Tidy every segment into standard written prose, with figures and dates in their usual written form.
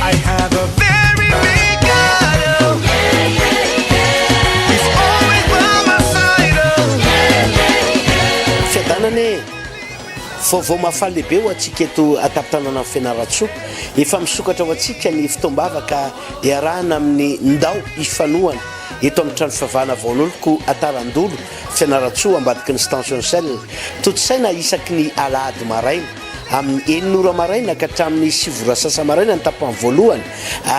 I have a very big God, oh. He's always by my side, oh. Fiadanane vaovao mahafaly lehibe ho atsika eto atapitranana amin'ny Fianaratso efa misokatra ho atsika ny fitombavaka iarahana amin'ny ndao ifanohana eto amin'ny trano fivavahana vaon'oloko atarandolo Fianaratso ambadiky ny station cell totsaina isaky ny alahady maraina amin'ny 9 maraina ka hatramin'ny 7 maraina ny tapany voalohany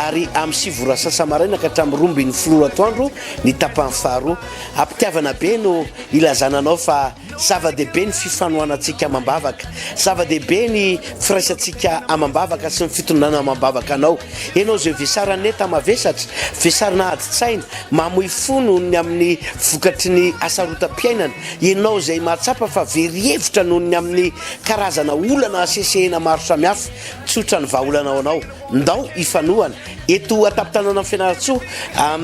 ary amin'ny 7 maraina ka hatramin'ny 12 atoandro ny tapany faharoa ampitiavana be no ilazananao fa zava-dehibe ny fifanohanantsika amam-bavaka zava-dehibe ny firaisantsika amam-bavaka sy ny fitondrana amam-bavaka anao ianao zay vesarana neta mavesatra vesarana adi-tsaina mamoy fono ny amin'ny vokatry ny asarotam-piainana ianao zay mahatsapa fa very-hevitra noho ny amin'ny karazana olana asesehana maro samihafa tsotra ny vahaolanao anao ndao ifanohana eto atapitranana amin'ny Fianaratso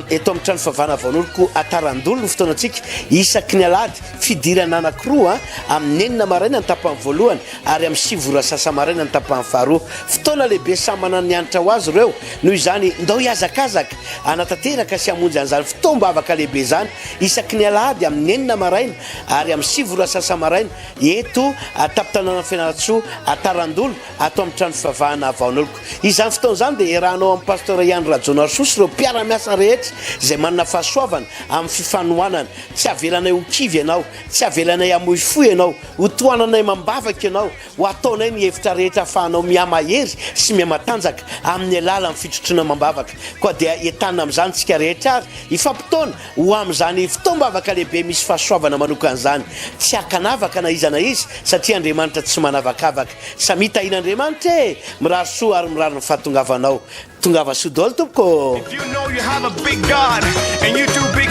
eto amin'ny trano fivavahana vaon'oloko atarandolo ny fotoanantsika isaky ny alahady fidirana anankiroa amin'ny 9 maraina ny tapany voalohany ary amin'ny 7 maraina ny tapany faharoa fotoana lehibe samana ny anitra ho azy ireo noho izany ndao iazakazaka anatanteraka sy hamonjy an'izany fitombavaka lehibe zany isaky ny alahady amin'ny 9 maraina ary amin'ny 7 maraina eto atapitranana amin'ny Fianaratso atarandolo ato amin'ny trano fivavahana vaon'oloko izany fotoana zany dia irahanao amin'ny Pasteur ANDRY ireo mpiara-miasa rehetra zay manana fahasoavana amin'ny fifanohanana tsy avelanay ho kivy ianao tsy avelanay hamoy fo ianao ho tohananay mambavaka ianao ho ataonay ny hevitra rehetra ahafahanao miamahery sy miamatanjaka amin'ny alala ny fitrotrona mambavaka koa dia entana amin'izany tsika rehetra ary ifampitaona ho amin'izany fitombavaka lehibe misy fahasoavana manokan'izany tsy hakanavaka na iza na izy satria Andriamanitra tsy manavakavaka samita in'Andriamanitra mirary soa ary mirary ny fahatongavanao tongava sodolo tompoko. If you know you have a big God and you do big